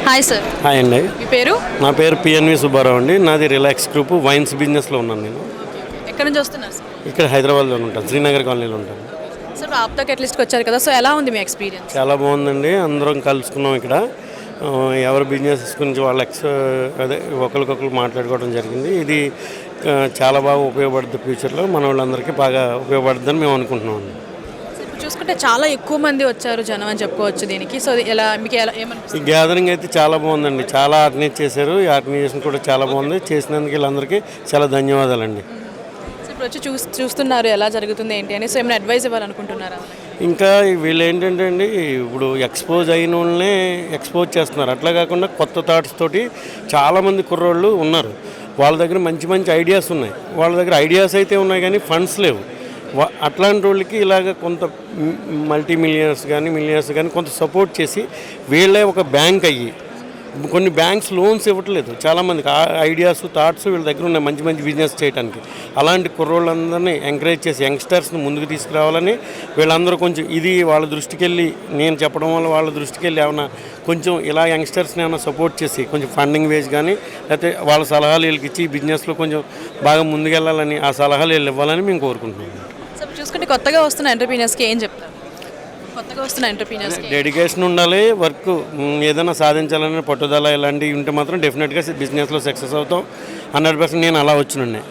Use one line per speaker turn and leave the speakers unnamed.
Hi sir.
Hi అండి.
మీ పేరు?
నా పేరు పిఎన్వి సుబ్బారావు అండి. నాది రిలాక్స్ గ్రూప్ వైన్స్ బిజినెస్లో ఉన్నాను నేను.
ఎక్కడి నుంచి వస్తున్నారు సార్?
ఇక్కడ హైదరాబాద్లో ఉంటాను, శ్రీనగర్ కాలనీలో ఉంటాను.
సార్ ఆప్తాకి అట్లీస్ట్కి వచ్చారు కదా, సో ఎలా ఉంది మీ ఎక్స్పీరియన్స్?
చాలా బాగుందండి. అందరం కలుసుకున్నాం ఇక్కడ. ఎవరి బిజినెస్ గురించి వాళ్ళ అదే ఒకరికొకరు మాట్లాడుకోవడం జరిగింది. ఇది చాలా బాగా ఉపయోగపడుతుంది. ఫ్యూచర్లో మన వాళ్ళందరికీ బాగా ఉపయోగపడుతుందని మేము అనుకుంటున్నాం.
చూసుకుంటే చాలా ఎక్కువ మంది వచ్చారు జనం అని చెప్పుకోవచ్చు దీనికి. సో ఎలా మీకు
ఈ గ్యాదరింగ్ అయితే చాలా బాగుందండి. చాలా ఆర్గనైజ్ చేశారు. ఈ ఆర్గనైజేషన్ కూడా చాలా బాగుంది. చేసినందుకు వీళ్ళందరికీ చాలా ధన్యవాదాలండి.
ఇప్పుడు వచ్చి చూస్తున్నారు ఎలా జరుగుతుంది ఏంటి అని, సో ఏమైనా అడ్వైస్ ఇవ్వాలనుకుంటున్నారా?
ఇంకా వీళ్ళు ఏంటంటే అండి, ఇప్పుడు ఎక్స్పోజ్ అయిన వాళ్ళనే ఎక్స్పోజ్ చేస్తున్నారు. అట్లా కాకుండా కొత్త థాట్స్ తోటి చాలామంది కుర్రోళ్ళు ఉన్నారు. వాళ్ళ దగ్గర మంచి మంచి ఐడియాస్ ఉన్నాయి. వాళ్ళ దగ్గర ఐడియాస్ అయితే ఉన్నాయి కానీ ఫండ్స్ లేవు. అట్లాంటి వాళ్ళకి ఇలాగ కొంత మల్టీ మిలియనర్స్ కానీ కొంత సపోర్ట్ చేసి వీళ్ళే ఒక బ్యాంక్ అయ్యి, కొన్ని బ్యాంక్స్ లోన్స్ ఇవ్వట్లేదు చాలామందికి. ఐడియాస్ థాట్స్ వీళ్ళ దగ్గర ఉన్నాయి మంచి మంచి బిజినెస్ చేయడానికి. అలాంటి కుర్రోళ్ళందరినీ ఎంకరేజ్ చేసి యంగ్స్టర్స్ని ముందుకు తీసుకురావాలని వీళ్ళందరూ కొంచెం ఇది వాళ్ళ దృష్టికి వెళ్ళి, నేను చెప్పడం వల్ల వాళ్ళ దృష్టికి వెళ్ళి ఏమైనా కొంచెం ఇలా యంగ్స్టర్స్ని ఏమైనా సపోర్ట్ చేసి కొంచెం ఫండింగ్ వేసి కానీ, లేకపోతే వాళ్ళ సలహాలు వీళ్ళకి ఇచ్చి బిజినెస్లో కొంచెం బాగా ముందుకెళ్ళాలని, ఆ సలహాలు వీళ్ళు ఇవ్వాలని మేము కోరుకుంటున్నాం.
చూసుకుంటే కొత్తగా వస్తున్న ఎంటర్‌ప్రెన్యూర్స్కి ఏం చెప్తారు? కొత్తగా వస్తున్న ఎంటర్‌ప్రెన్యూర్స్కి
డెడికేషన్ ఉండాలి, వర్క్ ఏదైనా సాధించాలనే పట్టుదల ఇలాంటివి ఉంటే మాత్రం డెఫినెట్గా బిజినెస్లో సక్సెస్ అవుతాం. 100% నేను అలా వచ్చినండి.